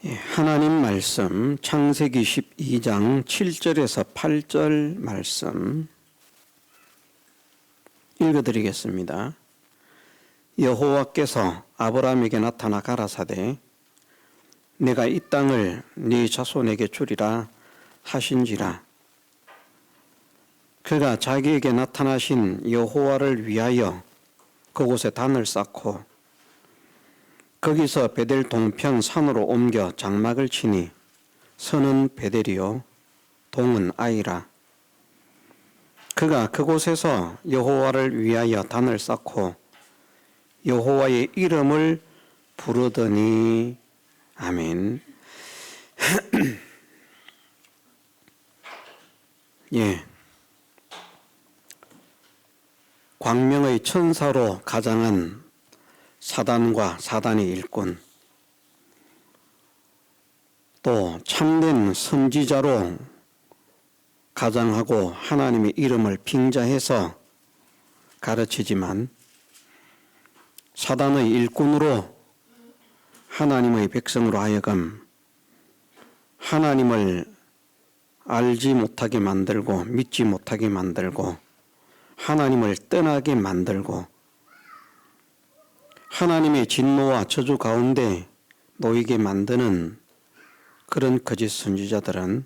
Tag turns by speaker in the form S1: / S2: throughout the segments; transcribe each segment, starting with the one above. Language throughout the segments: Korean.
S1: 하나님 말씀 창세기 12장 7절에서 8절 말씀 읽어드리겠습니다. 여호와께서 아브라함에게 나타나 가라사대 내가 이 땅을 네 자손에게 주리라 하신지라. 그가 자기에게 나타나신 여호와를 위하여 그곳에 단을 쌓고 거기서 베델 동편 산으로 옮겨 장막을 치니 서는 베델이요 동은 아이라. 그가 그곳에서 여호와를 위하여 단을 쌓고 여호와의 이름을 부르더니 아멘. 광명의 천사로 가장한 사단과 사단의 일꾼, 또 참된 선지자로 가장하고 하나님의 이름을 빙자해서 가르치지만 사단의 일꾼으로 하나님의 백성으로 하여금 하나님을 알지 못하게 만들고 믿지 못하게 만들고 하나님을 떠나게 만들고 하나님의 진노와 저주 가운데 놓이게 만드는 그런 거짓 선지자들은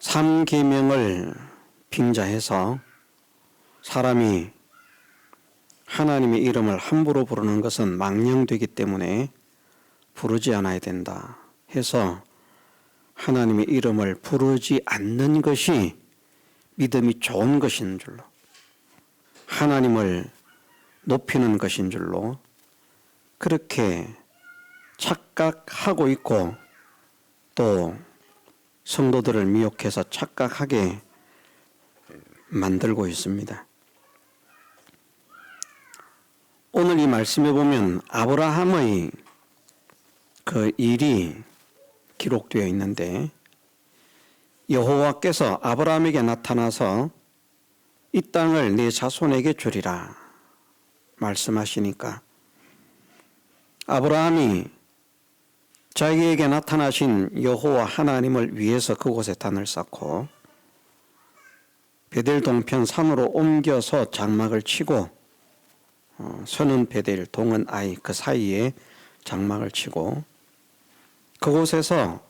S1: 3계명을 빙자해서 사람이 하나님의 이름을 함부로 부르는 것은 망령되기 때문에 부르지 않아야 된다 해서 하나님의 이름을 부르지 않는 것이 믿음이 좋은 것인 줄로, 하나님을 높이는 것인 줄로 그렇게 착각하고 있고 또 성도들을 미혹해서 착각하게 만들고 있습니다. 오늘 이 말씀에 보면 아브라함의 그 일이 기록되어 있는데 여호와께서 아브라함에게 나타나서 이 땅을 네 자손에게 주리라 말씀하시니까 아브라함이 자기에게 나타나신 여호와 하나님을 위해서 그곳에 단을 쌓고 베델 동편 산으로 옮겨서 장막을 치고 서는 베델 동은 아이 그 사이에 장막을 치고 그곳에서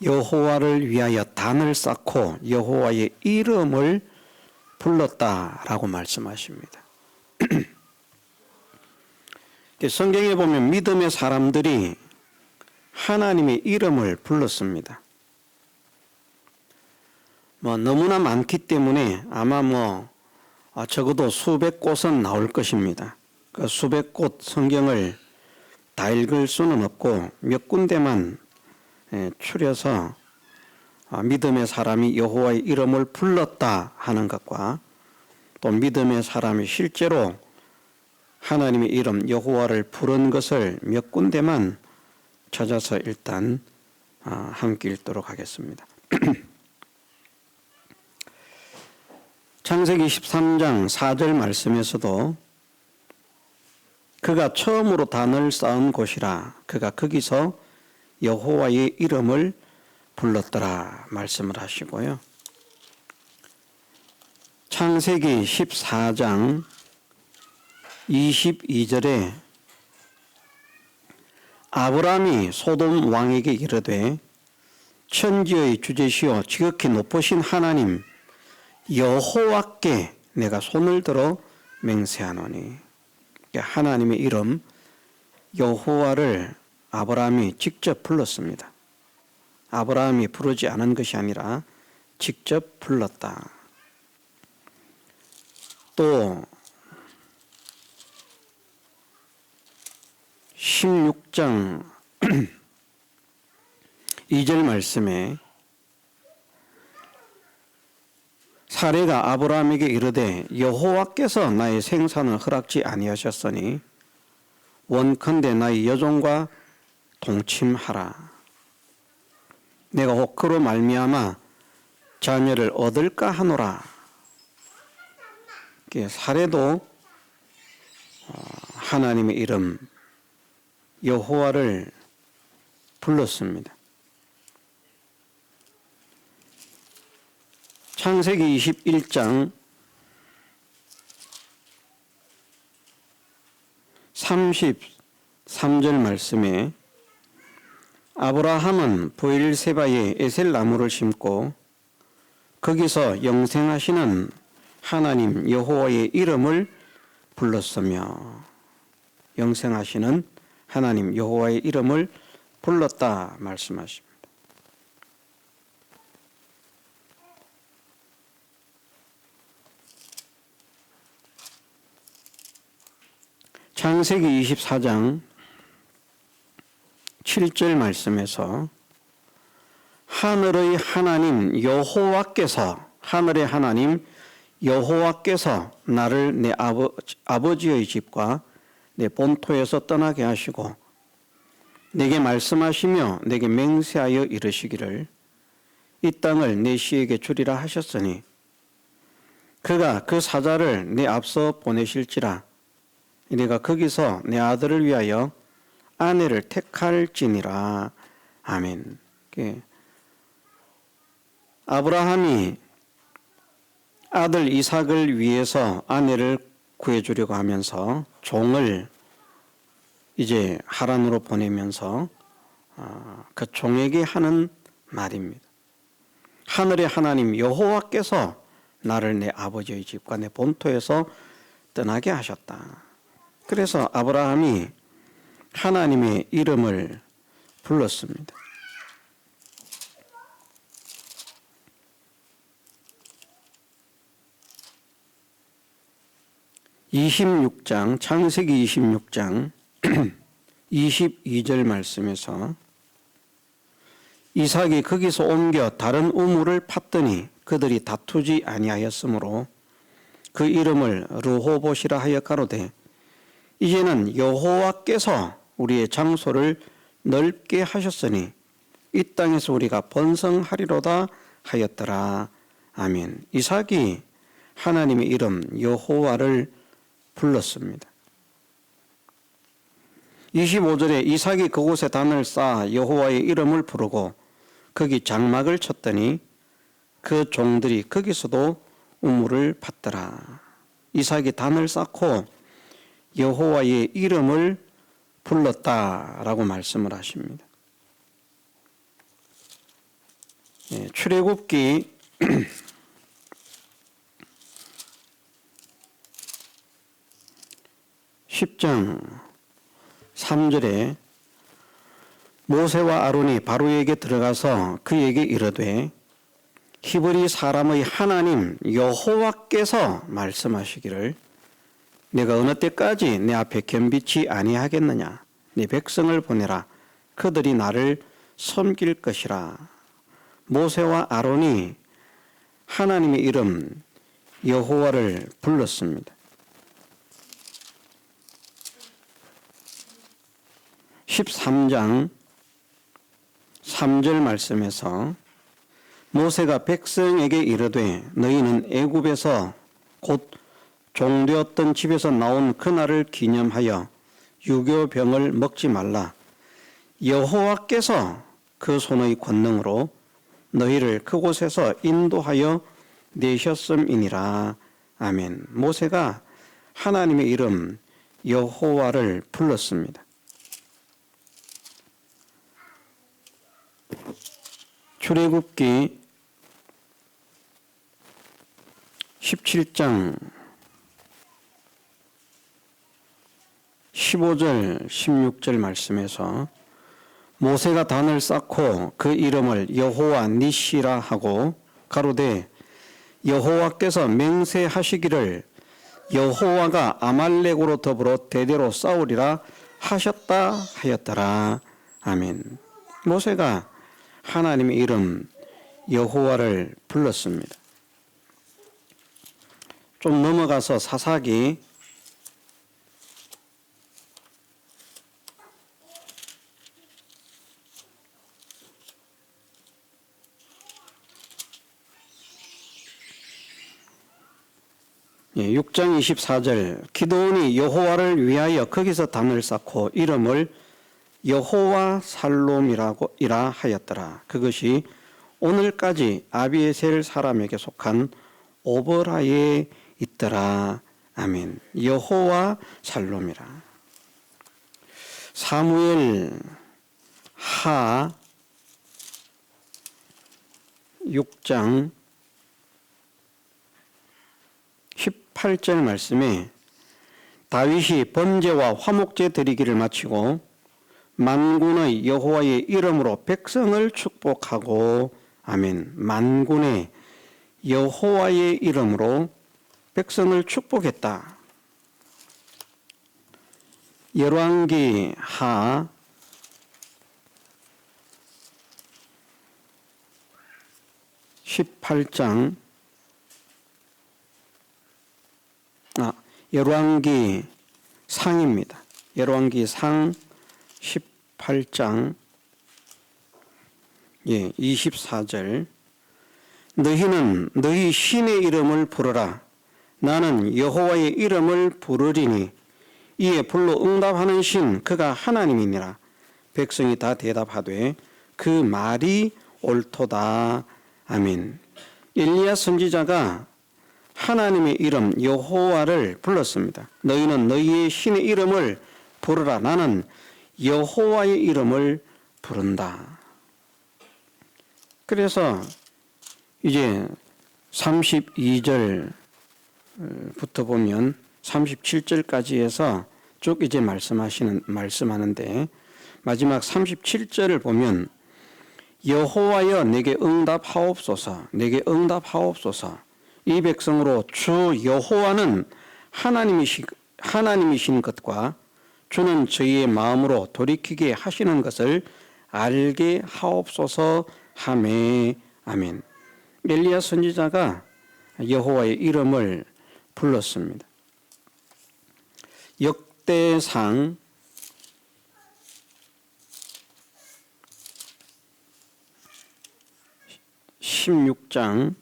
S1: 여호와를 위하여 단을 쌓고 여호와의 이름을 불렀다라고 말씀하십니다. 성경에 보면 믿음의 사람들이 하나님의 이름을 불렀습니다. 너무나 많기 때문에 아마 적어도 수백 곳은 나올 것입니다. 그 수백 곳 성경을 다 읽을 수는 없고 몇 군데만 추려서 믿음의 사람이 여호와의 이름을 불렀다 하는 것과 또 믿음의 사람이 실제로 하나님의 이름 여호와를 부른 것을 몇 군데만 찾아서 일단 함께 읽도록 하겠습니다. 창세기 13장 4절 말씀에서도 그가 처음으로 단을 쌓은 곳이라 그가 거기서 여호와의 이름을 불렀더라 말씀을 하시고요. 창세기 14장 22절에 아브라함이 소돔 왕에게 이르되 천지의 주제시오 지극히 높으신 하나님 여호와께 내가 손을 들어 맹세하노니. 하나님의 이름 여호와를 아브라함이 직접 불렀습니다. 아브라함이 부르지 않은 것이 아니라 직접 불렀다. 또 16장 2절 말씀에 사레가 아브라함에게 이르되 여호와께서 나의 생산을 허락지 아니하셨으니 원컨대 나의 여종과 동침하라. 내가 혹 그로 말미암아 자녀를 얻을까 하노라. 사레도 하나님의 이름 여호와를 불렀습니다. 창세기 21장 33절 말씀에 아브라함은 브엘세바에 에셀나무를 심고 거기서 영생하시는 하나님 여호와의 이름을 불렀으며 영생하시는 하나님 여호와의 이름을 불렀다 말씀하십니다. 창세기 24장 7절 말씀에서 하늘의 하나님 여호와께서 하늘의 하나님 여호와께서 나를 내 아버지의 집과 내 본토에서 떠나게 하시고 내게 말씀하시며 내게 맹세하여 이르시기를 이 땅을 내 씨에게 주리라 하셨으니 그가 그 사자를 내 앞서 보내실지라 내가 거기서 내 아들을 위하여 아내를 택할지니라. 아멘. 아브라함이 아들 이삭을 위해서 아내를 구해주려고 하면서 종을 이제 하란으로 보내면서 그 종에게 하는 말입니다. 하늘의 하나님 여호와께서 나를 내 아버지의 집과 내 본토에서 떠나게 하셨다. 그래서 아브라함이 하나님의 이름을 불렀습니다. 창세기 26장 22절 말씀에서 이삭이 거기서 옮겨 다른 우물을 팠더니 그들이 다투지 아니하였으므로 그 이름을 르호봇이라 하여 가로되 이제는 여호와께서 우리의 장소를 넓게 하셨으니 이 땅에서 우리가 번성하리로다 하였더라. 아멘. 이삭이 하나님의 이름 여호와를 불렀습니다. 25절에 이삭이 그곳에 단을 쌓아 여호와의 이름을 부르고 거기 장막을 쳤더니 그 종들이 거기서도 우물을 팠더라. 이삭이 단을 쌓고 여호와의 이름을 불렀다라고 말씀을 하십니다. 출애굽기 10장 3절에 모세와 아론이 바로에게 들어가서 그에게 이르되 히브리 사람의 하나님 여호와께서 말씀하시기를 내가 어느 때까지 내 앞에 겸비치 아니하겠느냐 네 백성을 보내라 그들이 나를 섬길 것이라. 모세와 아론이 하나님의 이름 여호와를 불렀습니다. 13장 3절 말씀에서 모세가 백성에게 이르되 너희는 애굽에서 곧 종되었던 집에서 나온 그날을 기념하여 유교병을 먹지 말라. 여호와께서 그 손의 권능으로 너희를 그곳에서 인도하여 내셨음이니라. 아멘. 모세가 하나님의 이름 여호와를 불렀습니다. 출애굽기 17장 15절 16절 말씀에서 모세가 단을 쌓고 그 이름을 여호와 니시라 하고 가로되 여호와께서 맹세하시기를 여호와가 아말렉으로 더불어 대대로 싸우리라 하셨다 하였더라. 아멘. 모세가 하나님의 이름 여호와를 불렀습니다. 좀 넘어가서 사사기 6장 24절 기드온이 여호와를 위하여 거기서 단을 쌓고 이름을 여호와 살롬이라고 이라 하였더라. 그것이 오늘까지 아비에셀 사람에게 속한 오버라에 있더라. 아멘. 여호와 살롬이라. 사무엘 하 6장 18절 말씀에 다윗이 번제와 화목제 드리기를 마치고 만군의 여호와의 이름으로 백성을 축복하고 아멘. 만군의 여호와의 이름으로 백성을 축복했다. 열왕기 하 18장 열왕기 상입니다. 열왕기 상 18장 24절 너희는 너희 신의 이름을 부르라. 나는 여호와의 이름을 부르리니 이에 불로 응답하는 신 그가 하나님이니라. 백성이 다 대답하되 그 말이 옳도다. 아멘. 엘리야 선지자가 하나님의 이름 여호와를 불렀습니다. 너희는 너희의 신의 이름을 부르라. 나는 여호와의 이름을 부른다. 그래서 이제 32절부터 보면 37절까지 해서 쭉 이제 말씀하는데 마지막 37절을 보면 여호와여 내게 응답하옵소서. 내게 응답하옵소서. 이 백성으로 주 여호와는 하나님이신 것과 주는 저희의 마음으로 돌이키게 하시는 것을 알게 하옵소서 하매. 아멘. 엘리야 선지자가 여호와의 이름을 불렀습니다. 역대상 16장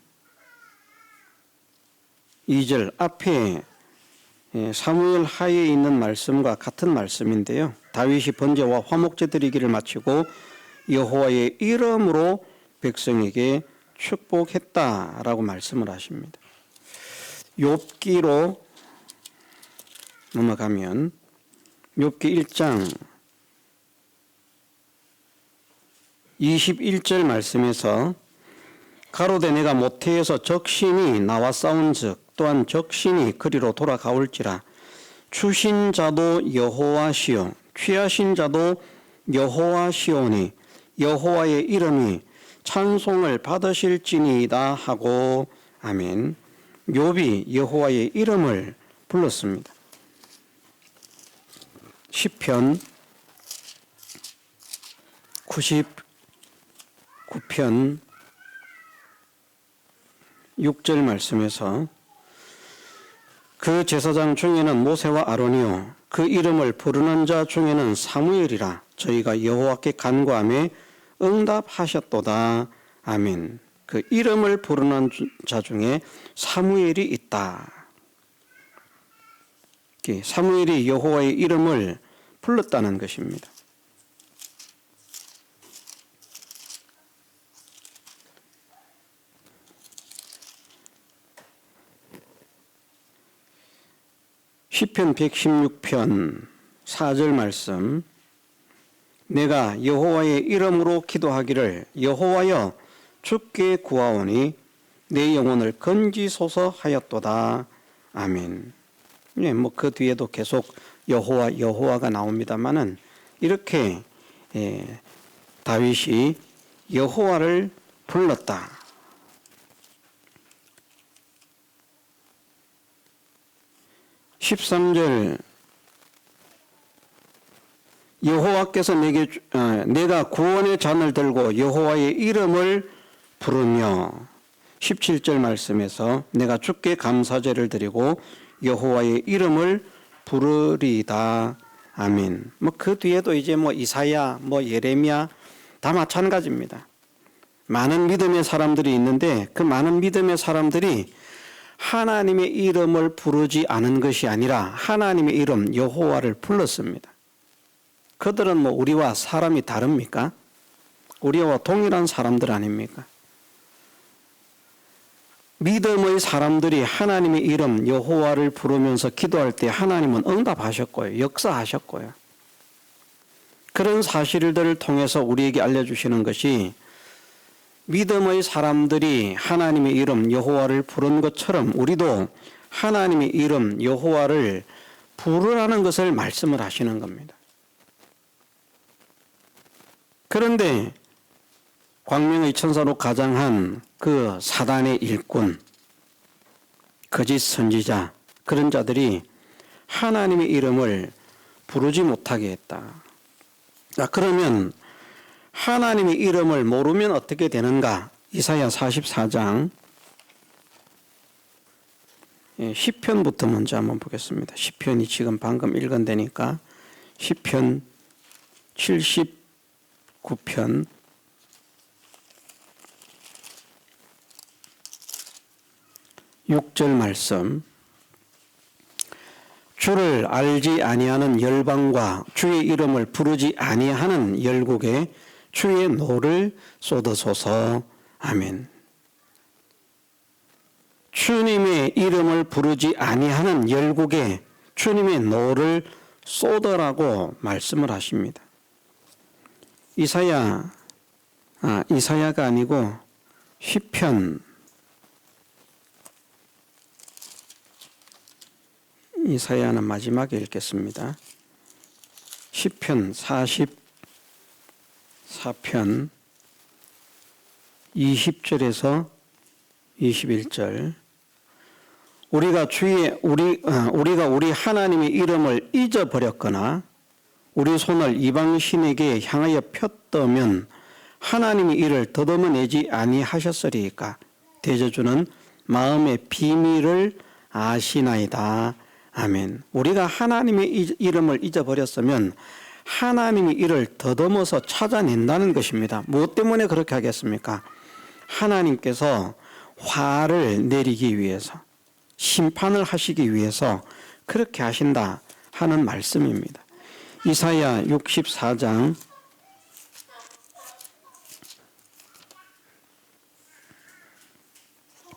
S1: 2절 앞에 사무엘 하에 있는 말씀과 같은 말씀인데요. 다윗이 번제와 화목제 드리기를 마치고 여호와의 이름으로 백성에게 축복했다라고 말씀을 하십니다. 욥기로 넘어가면 욥기 1장 21절 말씀에서 가로되 내가 모태에서 적신이 나와 싸운즉 또한 적신이 그리로 돌아가올지라. 추신 자도 여호와시요 취하신 자도 여호와시오니 여호와의 이름이 찬송을 받으실지니이다 하고. 아멘. 욥이 여호와의 이름을 불렀습니다. 시편 99편 6절 말씀에서 그 제사장 중에는 모세와 아론이요 그 이름을 부르는 자 중에는 사무엘이라. 저희가 여호와께 간구하며 응답하셨도다. 아멘. 그 이름을 부르는 자 중에 사무엘이 있다. 사무엘이 여호와의 이름을 불렀다는 것입니다. 시편 116편 4절 말씀 내가 여호와의 이름으로 기도하기를 여호와여 주께 구하오니 내 영혼을 건지소서 하였도다. 아멘. 그 뒤에도 계속 여호와가 나옵니다만은 이렇게 다윗이 여호와를 불렀다. 13절 여호와께서 내가 구원의 잔을 들고 여호와의 이름을 부르며 17절 말씀에서 내가 주께 감사제를 드리고 여호와의 이름을 부르리다. 아멘. 그 뒤에도 이제 이사야, 예레미야 다 마찬가지입니다. 많은 믿음의 사람들이 있는데 그 많은 믿음의 사람들이 하나님의 이름을 부르지 않은 것이 아니라 하나님의 이름 여호와를 불렀습니다. 그들은 뭐 우리와 사람이 다릅니까? 우리와 동일한 사람들 아닙니까? 믿음의 사람들이 하나님의 이름 여호와를 부르면서 기도할 때 하나님은 응답하셨고요. 역사하셨고요. 그런 사실들을 통해서 우리에게 알려주시는 것이 믿음의 사람들이 하나님의 이름 여호와를 부른 것처럼 우리도 하나님의 이름 여호와를 부르라는 것을 말씀을 하시는 겁니다. 그런데 광명의 천사로 가장한 그 사단의 일꾼, 거짓 선지자, 그런 자들이 하나님의 이름을 부르지 못하게 했다. 자, 그러면 하나님의 이름을 모르면 어떻게 되는가? 이사야 44장 10편부터 먼저 한번 보겠습니다. 10편이 지금 방금 읽은 데니까 10편 79편 6절 말씀. 주를 알지 아니하는 열방과 주의 이름을 부르지 아니하는 열국에 주의 노를 쏟으소서. 아멘. 주님의 이름을 부르지 아니하는 열국에 주님의 노를 쏟으라고 말씀을 하십니다. 이사야가 아니고 시편 이사야는 마지막에 읽겠습니다. 시편 44편 20절에서 21절. 우리가 우리 하나님의 이름을 잊어버렸거나 우리 손을 이방 신에게 향하여 폈다면 하나님의 일을 더듬어내지 아니하셨으리까. 대저주는 마음의 비밀을 아시나이다. 아멘. 우리가 하나님의 이름을 잊어버렸으면 하나님의 일을 더듬어서 찾아낸다는 것입니다. 무엇 때문에 그렇게 하겠습니까? 하나님께서 화를 내리기 위해서, 심판을 하시기 위해서 그렇게 하신다 하는 말씀입니다. 이사야 64장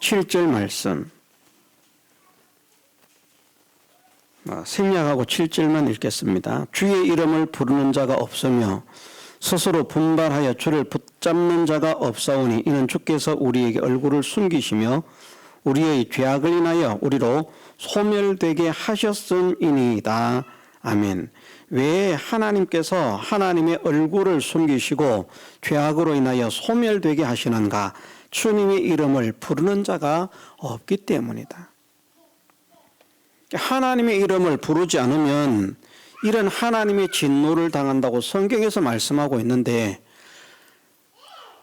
S1: 7절 말씀. 생략하고 7절만 읽겠습니다. 주의 이름을 부르는 자가 없으며 스스로 분발하여 주를 붙잡는 자가 없사오니 이는 주께서 우리에게 얼굴을 숨기시며 우리의 죄악을 인하여 우리로 소멸되게 하셨음이니이다. 아멘. 왜 하나님께서 하나님의 얼굴을 숨기시고 죄악으로 인하여 소멸되게 하시는가? 주님의 이름을 부르는 자가 없기 때문이다. 하나님의 이름을 부르지 않으면 이런 하나님의 진노를 당한다고 성경에서 말씀하고 있는데,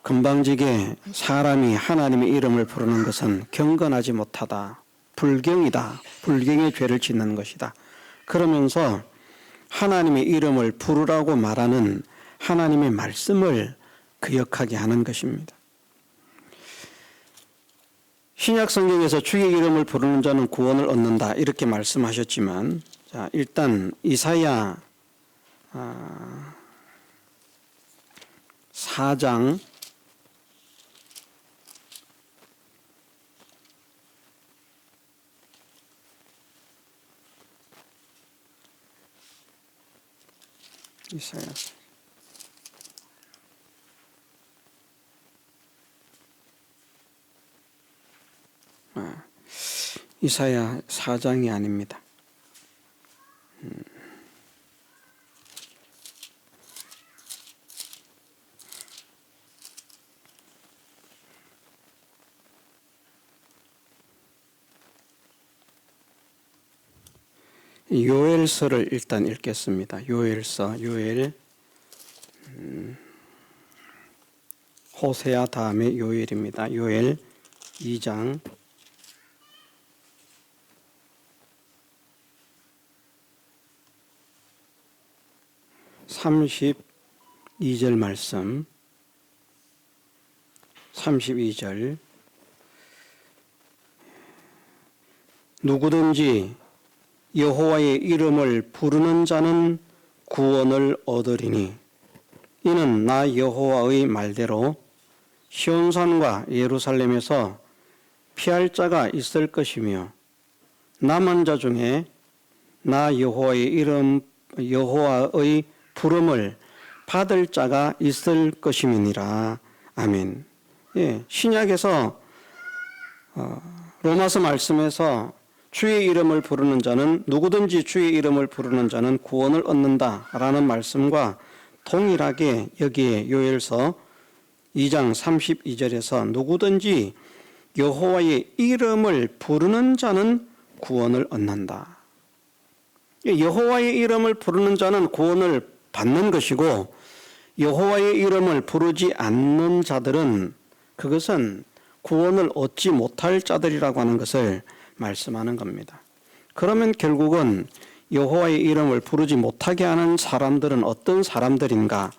S1: 건방지게 사람이 하나님의 이름을 부르는 것은 경건하지 못하다, 불경이다, 불경의 죄를 짓는 것이다. 그러면서 하나님의 이름을 부르라고 말하는 하나님의 말씀을 기억하게 하는 것입니다. 신약 성경에서 주의 이름을 부르는 자는 구원을 얻는다 이렇게 말씀하셨지만, 자, 일단 이사야 4장 4장이 아닙니다. 요엘서를 일단 읽겠습니다. 요엘서, 호세아 다음에 요엘입니다. 요엘 2장 32절 말씀. 32절. 누구든지 여호와의 이름을 부르는 자는 구원을 얻으리니 이는 나 여호와의 말대로 시온산과 예루살렘에서 피할 자가 있을 것이며 남은 자 중에 나 여호와의 부름을 받을 자가 있을 것임이니라. 아멘. 예, 신약에서 로마서 말씀에서 주의 이름을 부르는 자는 누구든지 주의 이름을 부르는 자는 구원을 얻는다라는 말씀과 동일하게 여기에 요엘서 2장 32절에서 누구든지 여호와의 이름을 부르는 자는 구원을 얻는다. 여호와의 이름을 부르는 자는 구원을 받는 것이고 여호와의 이름을 부르지 않는 자들은 그것은 구원을 얻지 못할 자들이라고 하는 것을 말씀하는 겁니다. 그러면 결국은 여호와의 이름을 부르지 못하게 하는 사람들은 어떤 사람들인가?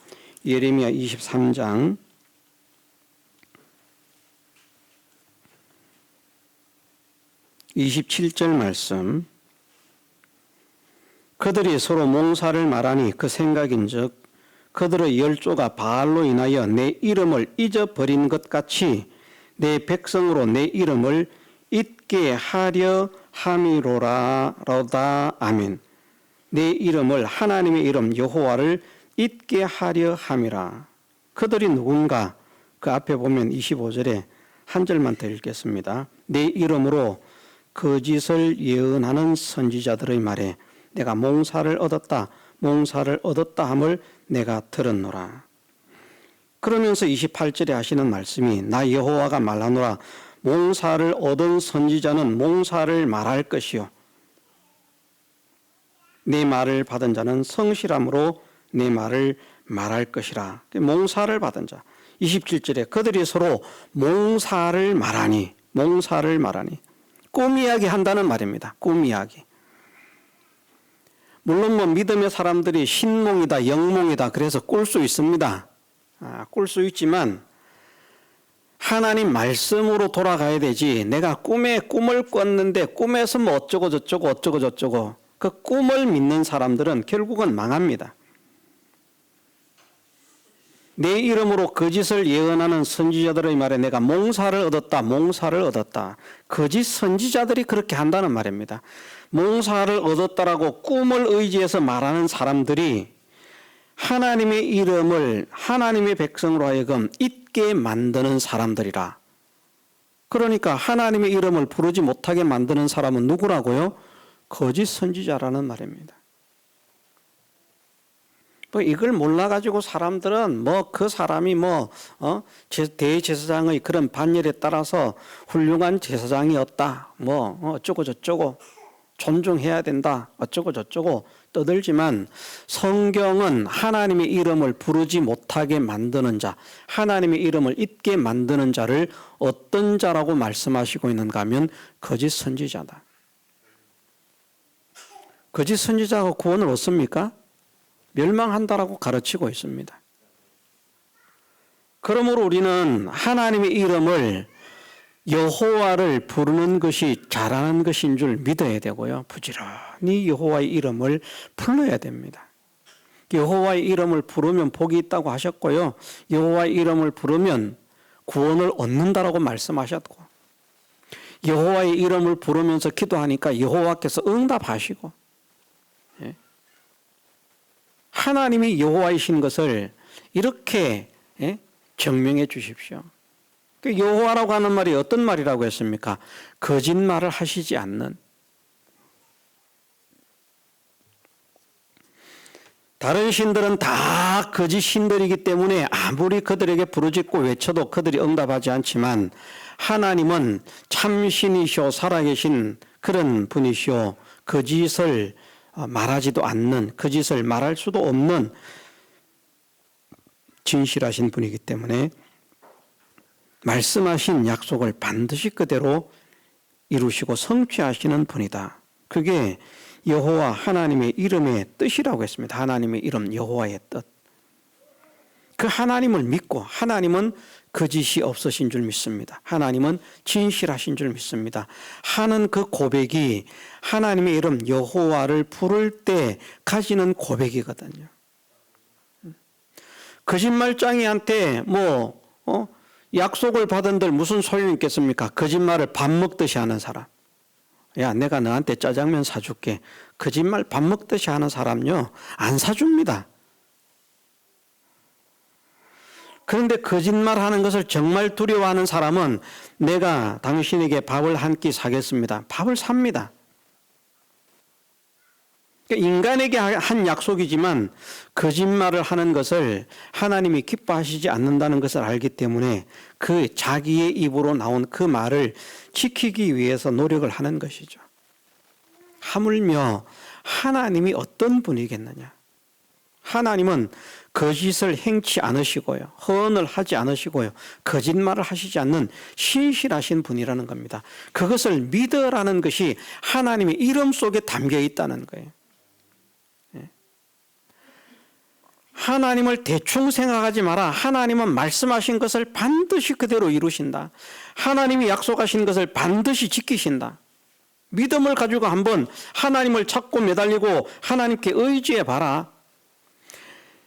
S1: 예레미야 23장 27절 말씀. 그들이 서로 몽사를 말하니 그 생각인즉 그들의 열조가 바알로 인하여 내 이름을 잊어버린 것 같이 내 백성으로 내 이름을 잊게 하려 함이로다. 아멘. 내 이름을 하나님의 이름 여호와를 잊게 하려 함이라. 그들이 누군가? 그 앞에 보면 25절에 한 절만 더 읽겠습니다. 내 이름으로 거짓을 예언하는 선지자들의 말에 내가 몽사를 얻었다 함을 내가 들었노라. 그러면서 28절에 하시는 말씀이 나 여호와가 말하노라. 몽사를 얻은 선지자는 몽사를 말할 것이요 내 말을 받은 자는 성실함으로 내 말을 말할 것이라. 몽사를 받은 자. 27절에 그들이 서로 몽사를 말하니 꿈 이야기 한다는 말입니다. 꿈 이야기. 물론 믿음의 사람들이 신몽이다 영몽이다 그래서 꿀 수 있습니다. 꿀 수 있지만 하나님 말씀으로 돌아가야 되지. 내가 꿈에 꿈을 꿨는데 꿈에서 뭐 어쩌고 저쩌고 그 꿈을 믿는 사람들은 결국은 망합니다. 내 이름으로 거짓을 예언하는 선지자들의 말에 내가 몽사를 얻었다. 거짓 선지자들이 그렇게 한다는 말입니다. 몽사를 얻었다라고 꿈을 의지해서 말하는 사람들이 하나님의 이름을 하나님의 백성으로 하여금 잊게 만드는 사람들이라. 그러니까 하나님의 이름을 부르지 못하게 만드는 사람은 누구라고요? 거짓 선지자라는 말입니다. 이걸 몰라가지고 사람들은 그 사람이 대제사장의 그런 반열에 따라서 훌륭한 제사장이었다. 어쩌고 저쩌고 존중해야 된다. 어쩌고 저쩌고 떠들지만 성경은 하나님의 이름을 부르지 못하게 만드는 자, 하나님의 이름을 잊게 만드는 자를 어떤 자라고 말씀하시고 있는가 하면 거짓 선지자다. 거짓 선지자가 구원을 얻습니까? 멸망한다라고 가르치고 있습니다. 그러므로 우리는 하나님의 이름을 여호와를 부르는 것이 잘하는 것인 줄 믿어야 되고요. 부지런히 여호와의 이름을 불러야 됩니다. 여호와의 이름을 부르면 복이 있다고 하셨고요. 여호와의 이름을 부르면 구원을 얻는다라고 말씀하셨고 여호와의 이름을 부르면서 기도하니까 여호와께서 응답하시고 하나님이 여호와이신 것을 이렇게 증명해 주십시오. 여호와라고 하는 말이 어떤 말이라고 했습니까? 거짓말을 하시지 않는. 다른 신들은 다 거짓 신들이기 때문에 아무리 그들에게 부르짖고 외쳐도 그들이 응답하지 않지만 하나님은 참신이시오 살아계신 그런 분이시오 거짓을 말하지도 않는 거짓을 말할 수도 없는 진실하신 분이기 때문에 말씀하신 약속을 반드시 그대로 이루시고 성취하시는 분이다. 그게 여호와 하나님의 이름의 뜻이라고 했습니다. 하나님의 이름 여호와의 뜻. 그 하나님을 믿고 하나님은 거짓이 없으신 줄 믿습니다. 하나님은 진실하신 줄 믿습니다. 하는 그 고백이 하나님의 이름 여호와를 부를 때 가지는 고백이거든요. 거짓말장이한테 약속을 받은들 무슨 소용이 있겠습니까? 거짓말을 밥 먹듯이 하는 사람. 야, 내가 너한테 짜장면 사줄게. 거짓말 밥 먹듯이 하는 사람요, 안 사줍니다. 그런데 거짓말하는 것을 정말 두려워하는 사람은 내가 당신에게 밥을 한 끼 사겠습니다. 밥을 삽니다. 인간에게 한 약속이지만 거짓말을 하는 것을 하나님이 기뻐하시지 않는다는 것을 알기 때문에 그 자기의 입으로 나온 그 말을 지키기 위해서 노력을 하는 것이죠. 하물며 하나님이 어떤 분이겠느냐? 하나님은 거짓을 행치 않으시고요, 허언을 하지 않으시고요, 거짓말을 하시지 않는 신실하신 분이라는 겁니다. 그것을 믿으라는 것이 하나님의 이름 속에 담겨 있다는 거예요. 하나님을 대충 생각하지 마라. 하나님은 말씀하신 것을 반드시 그대로 이루신다. 하나님이 약속하신 것을 반드시 지키신다. 믿음을 가지고 한번 하나님을 찾고 매달리고 하나님께 의지해 봐라.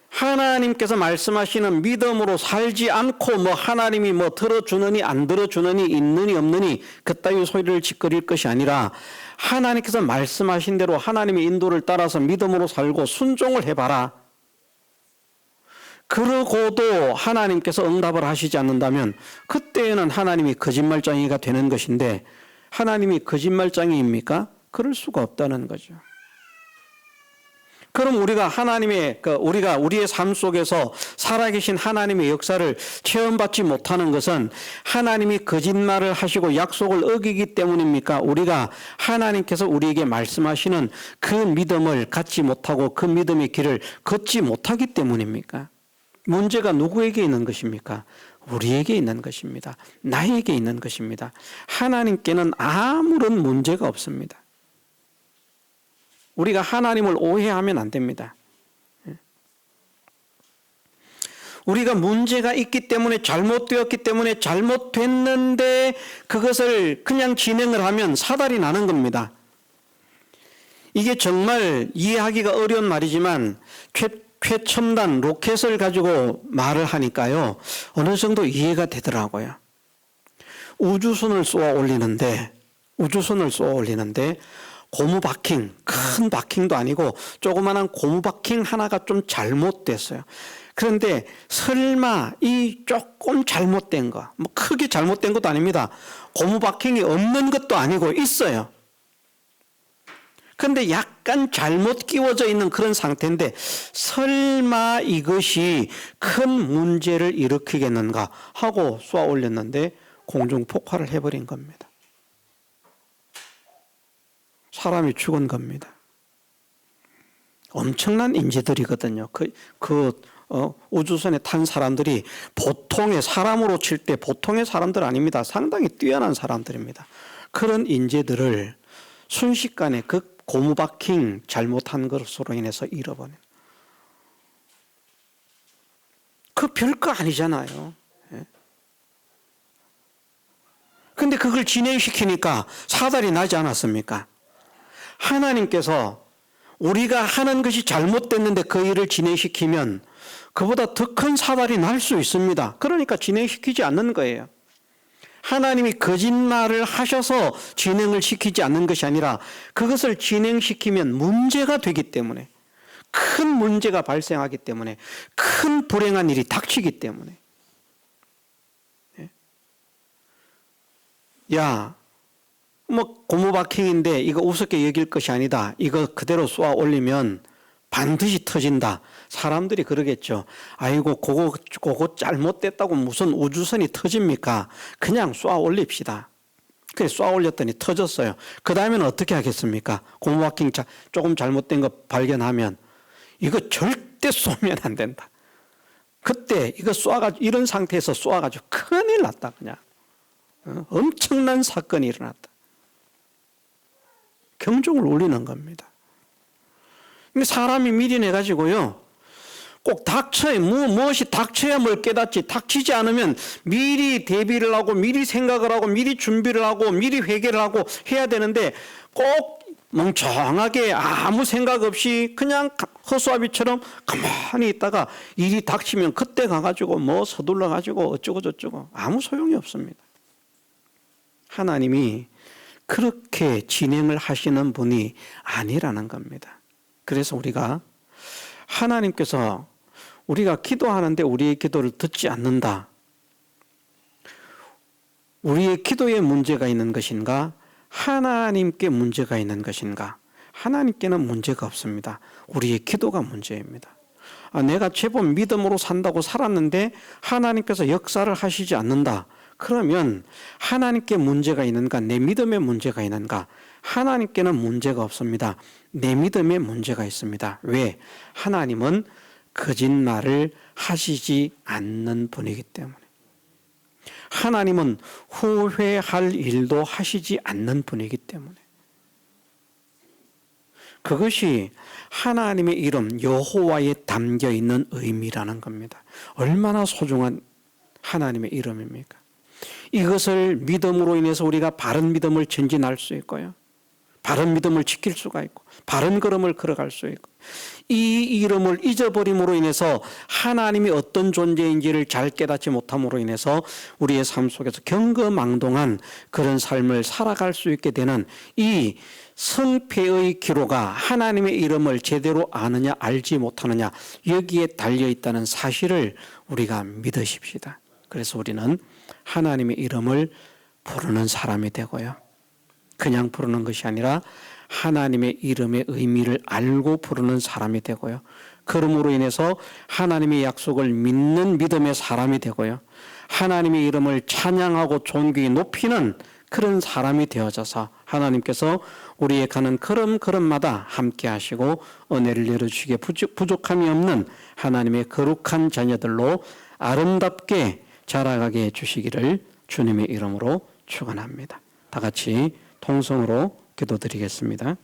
S1: 하나님께서 말씀하시는 믿음으로 살지 않고 하나님이 들어주느니 안 들어주느니 있느니 없느니 그따위 소리를 짓거릴 것이 아니라 하나님께서 말씀하신 대로 하나님의 인도를 따라서 믿음으로 살고 순종을 해봐라. 그러고도 하나님께서 응답을 하시지 않는다면 그때는 하나님이 거짓말장이가 되는 것인데, 하나님이 거짓말장이입니까? 그럴 수가 없다는 거죠. 그럼 우리가 우리가 우리의 삶 속에서 살아계신 하나님의 역사를 체험받지 못하는 것은 하나님이 거짓말을 하시고 약속을 어기기 때문입니까? 우리가 하나님께서 우리에게 말씀하시는 그 믿음을 갖지 못하고 그 믿음의 길을 걷지 못하기 때문입니까? 문제가 누구에게 있는 것입니까? 우리에게 있는 것입니다. 나에게 있는 것입니다. 하나님께는 아무런 문제가 없습니다. 우리가 하나님을 오해하면 안 됩니다. 우리가 문제가 있기 때문에, 잘못되었기 때문에, 잘못됐는데 그것을 그냥 진행을 하면 사달이 나는 겁니다. 이게 정말 이해하기가 어려운 말이지만 최첨단 로켓을 가지고 말을 하니까요, 어느 정도 이해가 되더라고요. 우주선을 쏘아 올리는데 고무 바킹, 큰 바킹도 아니고 조그마한 고무 바킹 하나가 좀 잘못됐어요. 그런데 설마 이 조금 잘못된 거, 크게 잘못된 것도 아닙니다. 고무 바킹이 없는 것도 아니고 있어요. 그런데 약간 잘못 끼워져 있는 그런 상태인데 설마 이것이 큰 문제를 일으키겠는가 하고 쏘아 올렸는데 공중 폭발을 해버린 겁니다. 사람이 죽은 겁니다. 엄청난 인재들이거든요. 우주선에 탄 사람들이 보통의 사람으로 칠 때 보통의 사람들 아닙니다. 상당히 뛰어난 사람들입니다. 그런 인재들을 순식간에 그 고무바킹 잘못한 것으로 인해서 잃어버린. 그 별거 아니잖아요. 그런데 그걸 진행시키니까 사달이 나지 않았습니까? 하나님께서 우리가 하는 것이 잘못됐는데 그 일을 진행시키면 그보다 더 큰 사달이 날 수 있습니다. 그러니까 진행시키지 않는 거예요. 하나님이 거짓말을 하셔서 진행을 시키지 않는 것이 아니라 그것을 진행시키면 문제가 되기 때문에, 큰 문제가 발생하기 때문에, 큰 불행한 일이 닥치기 때문에. 야, 고무바킹인데 이거 우습게 여길 것이 아니다. 이거 그대로 쏘아 올리면 반드시 터진다. 사람들이 그러겠죠. 아이고, 그거 잘못됐다고 무슨 우주선이 터집니까? 그냥 쏘아 올립시다. 그래, 쏘아 올렸더니 터졌어요. 그 다음에는 어떻게 하겠습니까? 고무바킹 조금 잘못된 거 발견하면 이거 절대 쏘면 안 된다. 그때 이거 쏘아가지고, 이런 상태에서 쏘아가지고 큰일 났다. 그냥. 엄청난 사건이 일어났다. 경종을 울리는 겁니다. 근데 사람이 미련해가지고요, 꼭 닥쳐야, 무엇이 닥쳐야 뭘 깨닫지, 닥치지 않으면 미리 대비를 하고 미리 생각을 하고 미리 준비를 하고 미리 회개를 하고 해야 되는데 꼭 멍청하게 아무 생각 없이 그냥 허수아비처럼 가만히 있다가 일이 닥치면 그때 가가지고 뭐 서둘러 가지고 어쩌고 저쩌고 아무 소용이 없습니다. 하나님이 그렇게 진행을 하시는 분이 아니라는 겁니다. 그래서 우리가 하나님께서 우리가 기도하는데 우리의 기도를 듣지 않는다. 우리의 기도에 문제가 있는 것인가? 하나님께 문제가 있는 것인가? 하나님께는 문제가 없습니다. 우리의 기도가 문제입니다. 내가 제법 믿음으로 산다고 살았는데 하나님께서 역사를 하시지 않는다. 그러면 하나님께 문제가 있는가? 내 믿음에 문제가 있는가? 하나님께는 문제가 없습니다. 내 믿음에 문제가 있습니다. 왜? 하나님은 거짓말을 하시지 않는 분이기 때문에. 하나님은 후회할 일도 하시지 않는 분이기 때문에. 그것이 하나님의 이름 여호와에 담겨 있는 의미라는 겁니다. 얼마나 소중한 하나님의 이름입니까? 이것을 믿음으로 인해서 우리가 바른 믿음을 전진할 수 있고요. 바른 믿음을 지킬 수가 있고 바른 걸음을 걸어갈 수 있고 이 이름을 잊어버림으로 인해서 하나님이 어떤 존재인지를 잘 깨닫지 못함으로 인해서 우리의 삶 속에서 경거망동한 그런 삶을 살아갈 수 있게 되는 이 성패의 기로가 하나님의 이름을 제대로 아느냐 알지 못하느냐 여기에 달려있다는 사실을 우리가 믿으십시다. 그래서 우리는 하나님의 이름을 부르는 사람이 되고요. 그냥 부르는 것이 아니라 하나님의 이름의 의미를 알고 부르는 사람이 되고요. 그러므로 인해서 하나님의 약속을 믿는 믿음의 사람이 되고요. 하나님의 이름을 찬양하고 존귀히 높이는 그런 사람이 되어져서 하나님께서 우리의 가는 걸음마다 함께 하시고 은혜를 내려주시기에 부족함이 없는 하나님의 거룩한 자녀들로 아름답게 자라가게 해주시기를 주님의 이름으로 축원합니다. 다 같이 통성으로 기도드리겠습니다.